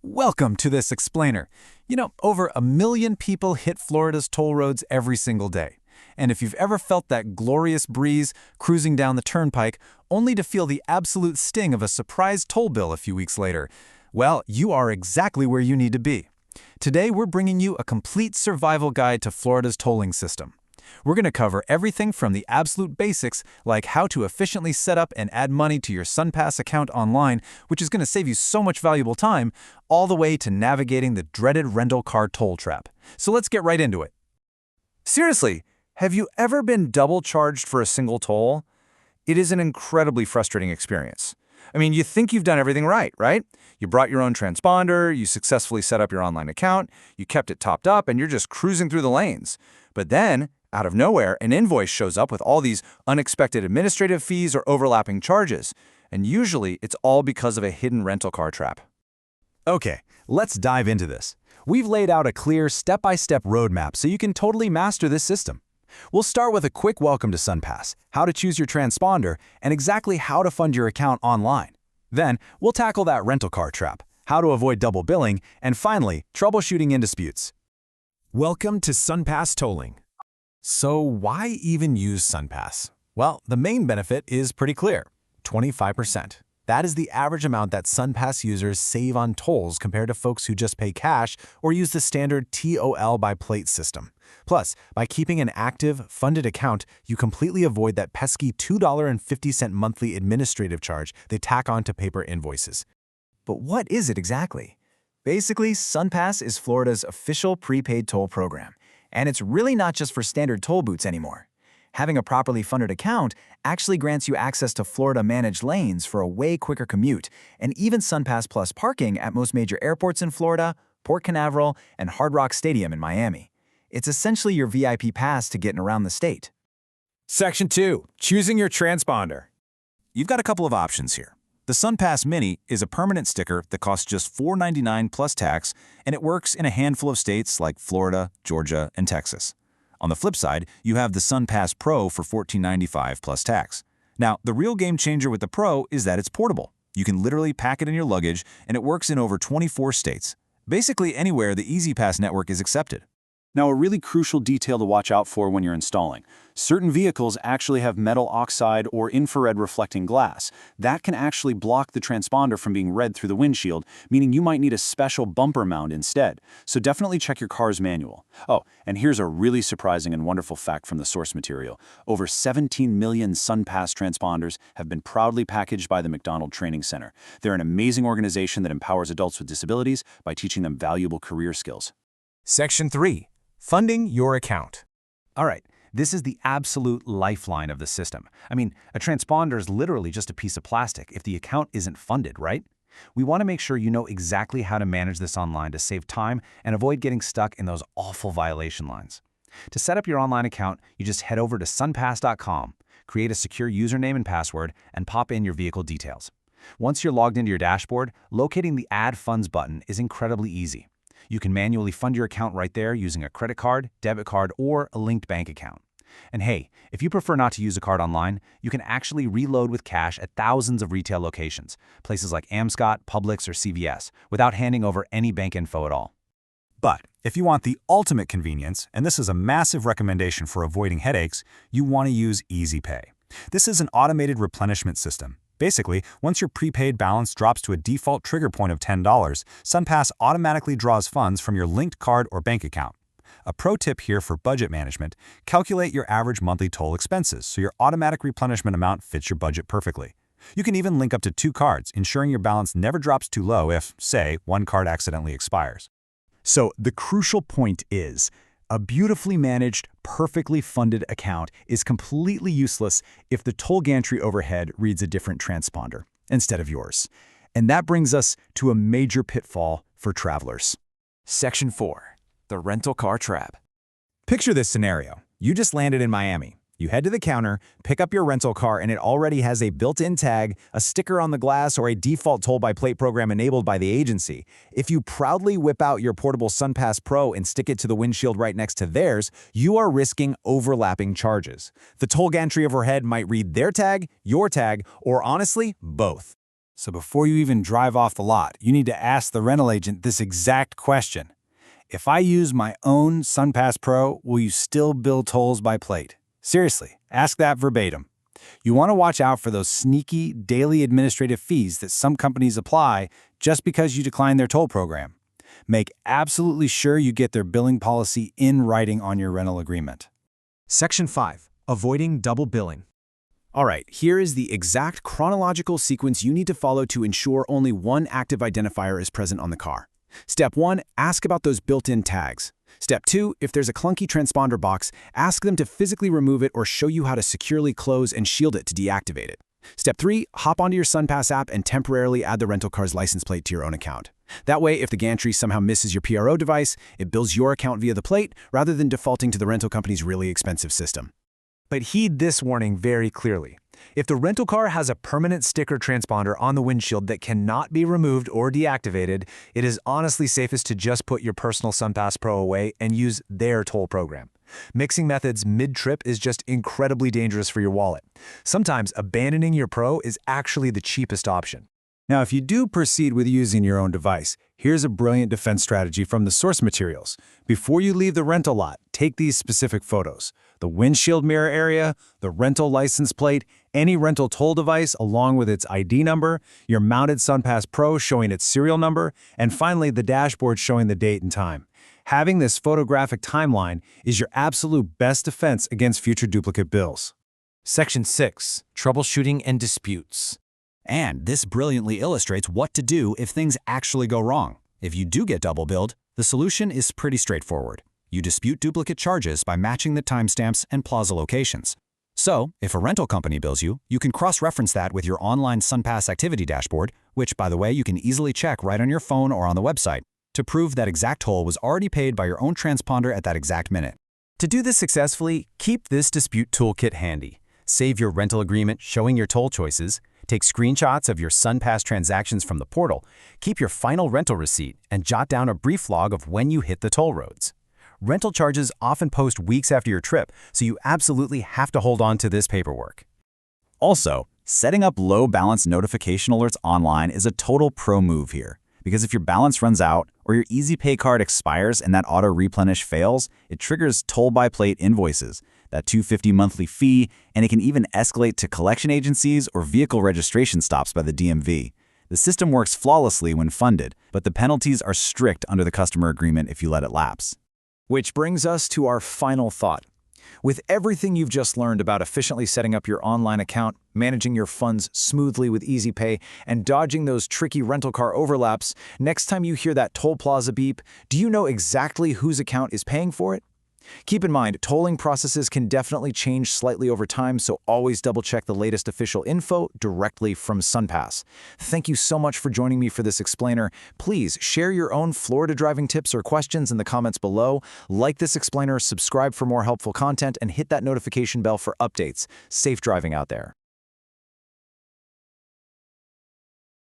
Welcome to this explainer. Over 1 million people hit Florida's toll roads every single day. And if you've ever felt that glorious breeze cruising down the turnpike, only to feel the absolute sting of a surprise toll bill a few weeks later, well, you are exactly where you need to be. Today, we're bringing you a complete survival guide to Florida's tolling system. We're going to cover everything from the absolute basics, like how to efficiently set up and add money to your SunPass account online, which is going to save you so much valuable time, all the way to navigating the dreaded rental car toll trap. So let's get right into it. Seriously, have you ever been double charged for a single toll? It is an incredibly frustrating experience. You think you've done everything right? You brought your own transponder, you successfully set up your online account, you kept it topped up, and you're just cruising through the lanes. But then, out of nowhere, an invoice shows up with all these unexpected administrative fees or overlapping charges. And usually, it's all because of a hidden rental car trap. Okay, let's dive into this. We've laid out a clear step-by-step roadmap so you can totally master this system. We'll start with a quick welcome to SunPass, how to choose your transponder, and exactly how to fund your account online. Then, we'll tackle that rental car trap, how to avoid double billing, and finally, troubleshooting in disputes. Welcome to SunPass Tolling. So why even use SunPass? Well, the main benefit is pretty clear, 25%. That is the average amount that SunPass users save on tolls compared to folks who just pay cash or use the standard TOL by plate system. Plus, by keeping an active, funded account, you completely avoid that pesky $2.50 monthly administrative charge they tack on to paper invoices. But what is it exactly? Basically, SunPass is Florida's official prepaid toll program. And it's really not just for standard toll booths anymore. Having a properly funded account actually grants you access to Florida-managed lanes for a way quicker commute, and even SunPass Plus parking at most major airports in Florida, Port Canaveral, and Hard Rock Stadium in Miami. It's essentially your VIP pass to getting around the state. Section 2. Choosing your transponder. You've got a couple of options here. The SunPass Mini is a permanent sticker that costs just $4.99 plus tax, and it works in a handful of states like Florida, Georgia, and Texas. On the flip side, you have the SunPass Pro for $14.95 plus tax. Now, the real game changer with the Pro is that it's portable. You can literally pack it in your luggage, and it works in over 24 states. Basically anywhere the EasyPass network is accepted. Now, a really crucial detail to watch out for when you're installing. Certain vehicles actually have metal oxide or infrared reflecting glass. That can actually block the transponder from being read through the windshield, meaning you might need a special bumper mount instead. So definitely check your car's manual. Oh, and here's a really surprising and wonderful fact from the source material. Over 17 million SunPass transponders have been proudly packaged by the McDonald Training Center. They're an amazing organization that empowers adults with disabilities by teaching them valuable career skills. Section 3. Funding your account. All right, this is the absolute lifeline of the system. A transponder is literally just a piece of plastic if the account isn't funded, right? We want to make sure you know exactly how to manage this online to save time and avoid getting stuck in those awful violation lines. To set up your online account, you just head over to sunpass.com, create a secure username and password, and pop in your vehicle details. Once you're logged into your dashboard, locating the Add Funds button is incredibly easy. You can manually fund your account right there using a credit card, debit card, or a linked bank account. And hey, if you prefer not to use a card online, you can actually reload with cash at thousands of retail locations, places like Amscot, Publix, or CVS, without handing over any bank info at all. But if you want the ultimate convenience, and this is a massive recommendation for avoiding headaches, you want to use EasyPay. This is an automated replenishment system. Basically, once your prepaid balance drops to a default trigger point of $10, SunPass automatically draws funds from your linked card or bank account. A pro tip here for budget management: calculate your average monthly toll expenses so your automatic replenishment amount fits your budget perfectly. You can even link up to 2 cards, ensuring your balance never drops too low if, say, one card accidentally expires. So the crucial point is, a beautifully managed, perfectly funded account is completely useless if the toll gantry overhead reads a different transponder instead of yours. And that brings us to a major pitfall for travelers. Section 4. The rental car trap. Picture this scenario. You just landed in Miami. You head to the counter, pick up your rental car, and it already has a built-in tag, a sticker on the glass, or a default toll-by-plate program enabled by the agency. If you proudly whip out your portable SunPass Pro and stick it to the windshield right next to theirs, you are risking overlapping charges. The toll gantry overhead might read their tag, your tag, or honestly, both. So before you even drive off the lot, you need to ask the rental agent this exact question. If I use my own SunPass Pro, will you still bill tolls by plate? Seriously, ask that verbatim. You want to watch out for those sneaky, daily administrative fees that some companies apply just because you decline their toll program. Make absolutely sure you get their billing policy in writing on your rental agreement. Section 5. Avoiding double billing. All right, here is the exact chronological sequence you need to follow to ensure only one active identifier is present on the car. Step 1, ask about those built-in tags. Step 2, if there's a clunky transponder box, ask them to physically remove it or show you how to securely close and shield it to deactivate it. Step 3, hop onto your SunPass app and temporarily add the rental car's license plate to your own account. That way, if the gantry somehow misses your PRO device, it bills your account via the plate rather than defaulting to the rental company's really expensive system. But heed this warning very clearly. If the rental car has a permanent sticker transponder on the windshield that cannot be removed or deactivated, it is honestly safest to just put your personal SunPass Pro away and use their toll program. Mixing methods mid-trip is just incredibly dangerous for your wallet. Sometimes abandoning your Pro is actually the cheapest option. Now, if you do proceed with using your own device, here's a brilliant defense strategy from the source materials. Before you leave the rental lot, take these specific photos: the windshield mirror area, the rental license plate, any rental toll device along with its ID number, your mounted SunPass Pro showing its serial number, and finally the dashboard showing the date and time. Having this photographic timeline is your absolute best defense against future duplicate bills. Section 6. Troubleshooting and disputes. And this brilliantly illustrates what to do if things actually go wrong. If you do get double billed, the solution is pretty straightforward. You dispute duplicate charges by matching the timestamps and plaza locations. So, if a rental company bills you, you can cross-reference that with your online SunPass activity dashboard, which, by the way, you can easily check right on your phone or on the website, to prove that exact toll was already paid by your own transponder at that exact minute. To do this successfully, keep this dispute toolkit handy. Save your rental agreement showing your toll choices, take screenshots of your SunPass transactions from the portal, keep your final rental receipt, and jot down a brief log of when you hit the toll roads. Rental charges often post weeks after your trip, so you absolutely have to hold on to this paperwork. Also, setting up low balance notification alerts online is a total pro move here, because if your balance runs out or your Easy Pay card expires and that auto replenish fails, it triggers toll by plate invoices, that $250 monthly fee, and it can even escalate to collection agencies or vehicle registration stops by the DMV. The system works flawlessly when funded, but the penalties are strict under the customer agreement if you let it lapse. Which brings us to our final thought. With everything you've just learned about efficiently setting up your online account, managing your funds smoothly with Easy Pay, and dodging those tricky rental car overlaps, next time you hear that toll plaza beep, do you know exactly whose account is paying for it? Keep in mind, tolling processes can definitely change slightly over time, so always double-check the latest official info directly from SunPass. Thank you so much for joining me for this explainer. Please share your own Florida driving tips or questions in the comments below. Like this explainer, subscribe for more helpful content, and hit that notification bell for updates. Safe driving out there.